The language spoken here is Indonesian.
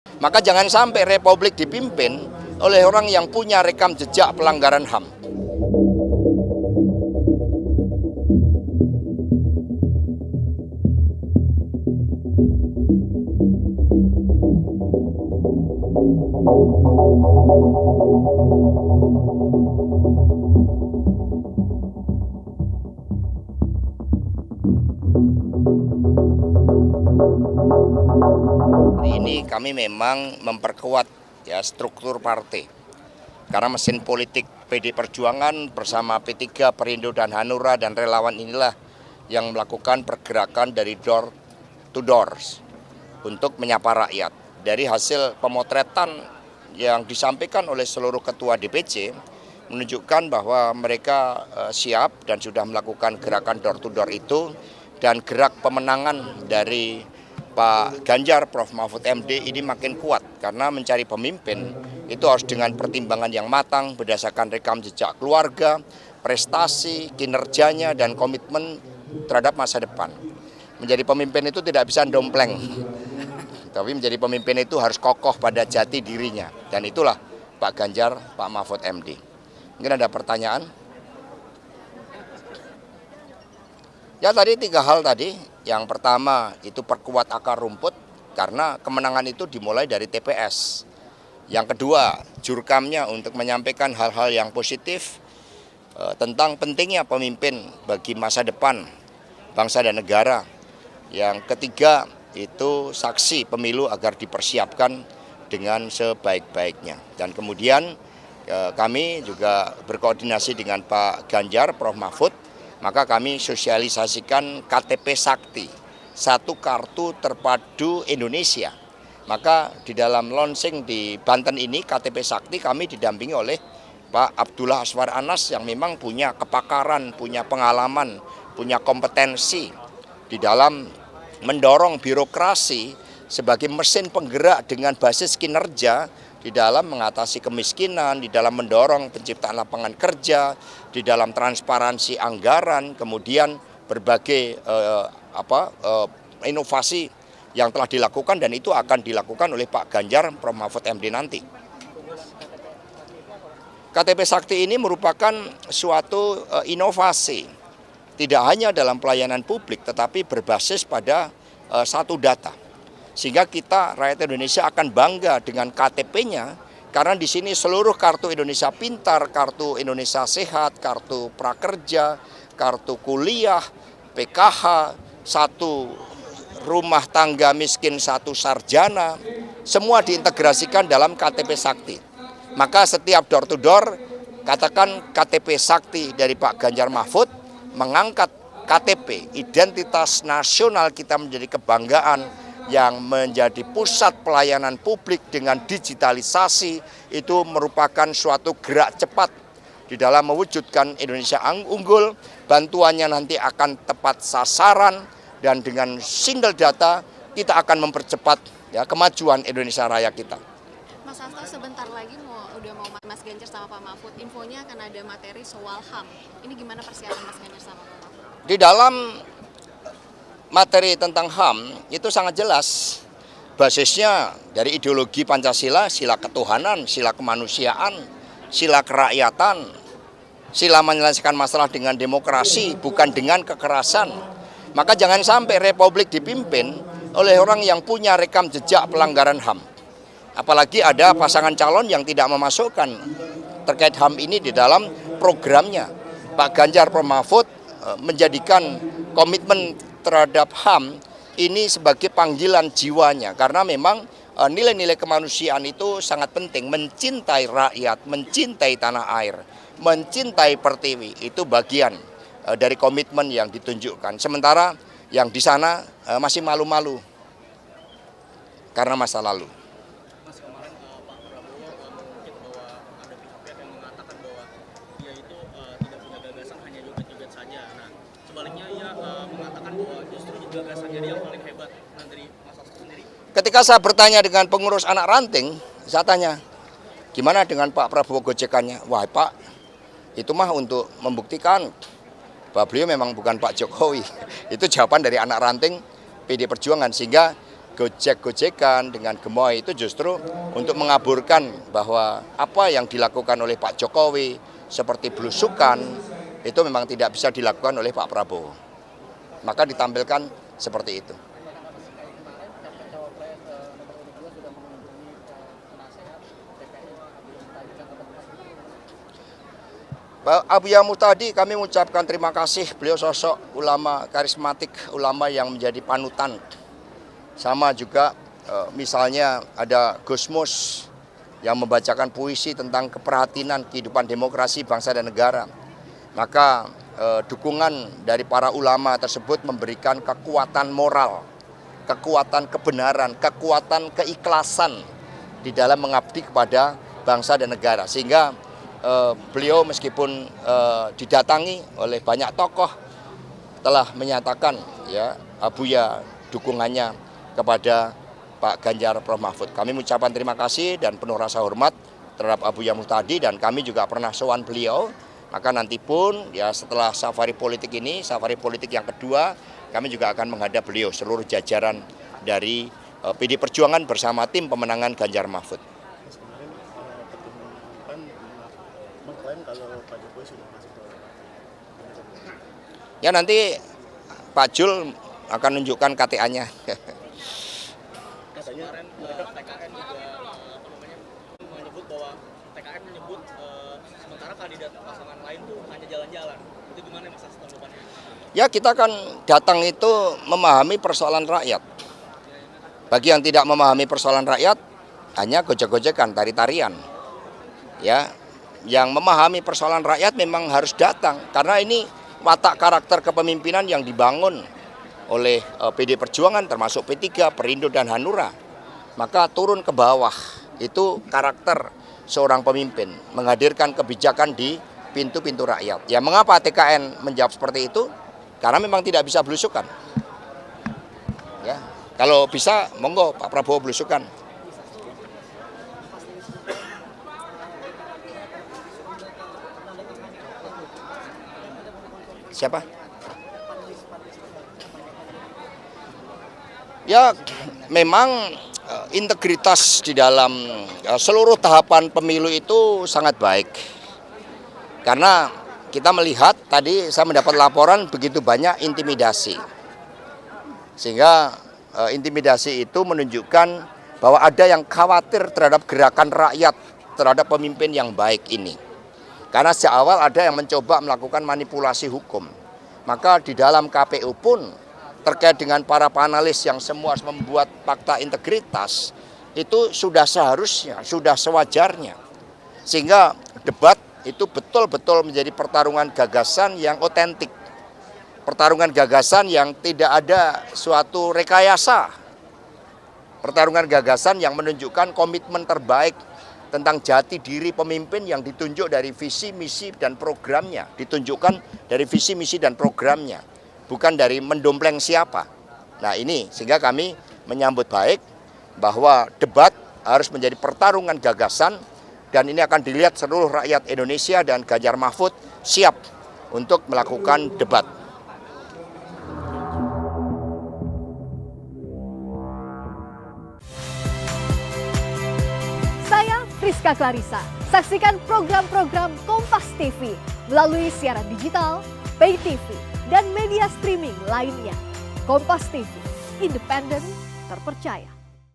Maka jangan sampai republik dipimpin oleh orang yang punya rekam jejak pelanggaran HAM. Ini kami memang memperkuat ya struktur partai. Karena mesin politik PD Perjuangan bersama P3, Perindo dan Hanura dan relawan inilah yang melakukan pergerakan dari door to doors untuk menyapa rakyat. Dari hasil pemotretan yang disampaikan oleh seluruh ketua DPC menunjukkan bahwa mereka siap dan sudah melakukan gerakan door to door itu, dan gerak pemenangan dari Pak Ganjar, Prof. Mahfud MD ini makin kuat karena mencari pemimpin itu harus dengan pertimbangan yang matang berdasarkan rekam jejak keluarga, prestasi, kinerjanya, dan komitmen terhadap masa depan. Menjadi pemimpin itu tidak bisa dompleng, tapi menjadi pemimpin itu harus kokoh pada jati dirinya, dan itulah Pak Ganjar, Pak Mahfud MD. Mungkin ada pertanyaan? Ya tadi 3 hal tadi. Yang pertama itu perkuat akar rumput karena kemenangan itu dimulai dari TPS. Yang kedua, jurkamnya untuk menyampaikan hal-hal yang positif tentang pentingnya pemimpin bagi masa depan bangsa dan negara. Yang ketiga itu saksi pemilu agar dipersiapkan dengan sebaik-baiknya. Dan kemudian kami juga berkoordinasi dengan Pak Ganjar, Prof. Mahfud. Maka kami sosialisasikan KTP Sakti, satu kartu terpadu Indonesia. Maka di dalam launching di Banten ini KTP Sakti kami didampingi oleh Pak Abdullah Aswar Anas yang memang punya kepakaran, punya pengalaman, punya kompetensi di dalam mendorong birokrasi sebagai mesin penggerak dengan basis kinerja di dalam mengatasi kemiskinan, di dalam mendorong penciptaan lapangan kerja, di dalam transparansi anggaran, kemudian berbagai inovasi yang telah dilakukan, dan itu akan dilakukan oleh Pak Ganjar, Prof. Mahfud MD nanti. KTP Sakti ini merupakan suatu inovasi, tidak hanya dalam pelayanan publik, tetapi berbasis pada satu data. Sehingga kita, rakyat Indonesia, akan bangga dengan KTP-nya, karena di sini seluruh kartu Indonesia Pintar, kartu Indonesia Sehat, kartu prakerja, kartu kuliah, PKH, satu rumah tangga miskin, satu sarjana, semua diintegrasikan dalam KTP Sakti. Maka setiap door to door, katakan KTP Sakti dari Pak Ganjar Mahfud, mengangkat KTP, identitas nasional kita menjadi kebanggaan, yang menjadi pusat pelayanan publik dengan digitalisasi, itu merupakan suatu gerak cepat di dalam mewujudkan Indonesia unggul. Bantuannya nanti akan tepat sasaran, dan dengan single data kita akan mempercepat ya kemajuan Indonesia Raya kita. Mas Hasto, sebentar lagi udah mau Mas Ganjar sama Pak Mahfud, infonya akan ada materi soal HAM. Ini gimana persiapan Mas Ganjar sama Pak Mahfud? Di dalam materi tentang HAM itu sangat jelas, basisnya dari ideologi Pancasila, sila ketuhanan, sila kemanusiaan, sila kerakyatan, sila menyelesaikan masalah dengan demokrasi, bukan dengan kekerasan. Maka jangan sampai republik dipimpin oleh orang yang punya rekam jejak pelanggaran HAM. Apalagi ada pasangan calon yang tidak memasukkan terkait HAM ini di dalam programnya. Pak Ganjar, Prof. Mahfud menjadikan komitmen terhadap HAM ini sebagai panggilan jiwanya, karena memang nilai-nilai kemanusiaan itu sangat penting. Mencintai rakyat, mencintai tanah air, mencintai pertiwi, itu bagian dari komitmen yang ditunjukkan. Sementara yang di sana masih malu-malu karena masa lalu. Mas, kemarin Pak Prabowo mengungkit bahwa ada pihak-pihak yang mengatakan bahwa dia itu tidak punya gagasan, hanya joget-joget saja. Nah, sebaliknya ia mengatakan bahwa justru gagasannya dia yang paling hebat. Nah, dari Mas Hasto sendiri? Ketika saya bertanya dengan pengurus anak ranting, saya tanya, gimana dengan Pak Prabowo gojekannya? Wah Pak, itu mah untuk membuktikan bahwa beliau memang bukan Pak Jokowi. Itu jawaban dari anak ranting PD Perjuangan. Sehingga gojek-gojekan, dengan gemoy itu justru untuk mengaburkan bahwa apa yang dilakukan oleh Pak Jokowi seperti belusukan itu memang tidak bisa dilakukan oleh Pak Prabowo. Maka ditampilkan seperti itu. Pak Abuya Muhtadi, kami mengucapkan terima kasih. Beliau sosok ulama karismatik, ulama yang menjadi panutan. Sama juga misalnya ada Gus Mus yang membacakan puisi tentang keprihatinan kehidupan demokrasi bangsa dan negara. Maka dukungan dari para ulama tersebut memberikan kekuatan moral, kekuatan kebenaran, kekuatan keikhlasan di dalam mengabdi kepada bangsa dan negara. Sehingga beliau meskipun didatangi oleh banyak tokoh telah menyatakan ya Abuya dukungannya kepada Pak Ganjar Prof Mahfud. Kami mengucapkan terima kasih dan penuh rasa hormat terhadap Abuya Muhtadi, dan kami juga pernah sowan beliau. Maka nanti pun ya setelah safari politik ini, safari politik yang kedua, kami juga akan menghadap beliau seluruh jajaran dari PD Perjuangan bersama tim pemenangan Ganjar Mahfud. Ya nanti Pak Jul akan menunjukkan KTA-nya. Kemarin TKN juga menyebut bahwa TKN menyebut sementara kandidat pasangan lain tuh hanya jalan-jalan. Itu gimana Mas tanggapannya? Ya kita kan datang itu memahami persoalan rakyat. Bagi yang tidak memahami persoalan rakyat, hanya gojek-gojekan, tari-tarian. Ya, yang memahami persoalan rakyat memang harus datang, karena ini watak karakter kepemimpinan yang dibangun oleh PD Perjuangan termasuk P3, Perindo dan Hanura. Maka turun ke bawah itu karakter seorang pemimpin, menghadirkan kebijakan di pintu-pintu rakyat. Ya mengapa TKN menjawab seperti itu? Karena memang tidak bisa belusukan. Ya, kalau bisa monggo Pak Prabowo belusukan. Siapa? Ya, memang integritas di dalam seluruh tahapan pemilu itu sangat baik. Karena kita melihat tadi saya mendapat laporan begitu banyak intimidasi. Sehingga intimidasi itu menunjukkan bahwa ada yang khawatir terhadap gerakan rakyat, terhadap pemimpin yang baik ini. Karena sejak awal ada yang mencoba melakukan manipulasi hukum. Maka di dalam KPU pun terkait dengan para panelis yang semua membuat fakta integritas, itu sudah seharusnya, sudah sewajarnya. Sehingga debat itu betul-betul menjadi pertarungan gagasan yang otentik. Pertarungan gagasan yang tidak ada suatu rekayasa. Pertarungan gagasan yang menunjukkan komitmen terbaik tentang jati diri pemimpin yang ditunjuk dari visi, misi, dan programnya. Ditunjukkan dari visi, misi, dan programnya. Bukan dari mendompleng siapa. Nah ini sehingga kami menyambut baik bahwa debat harus menjadi pertarungan gagasan, dan ini akan dilihat seluruh rakyat Indonesia, dan Ganjar Mahfud siap untuk melakukan debat. Saya Friska Clarissa. Saksikan program-program Kompas TV melalui siaran digital, pay TV, dan media streaming lainnya. Kompas TV, independen, terpercaya.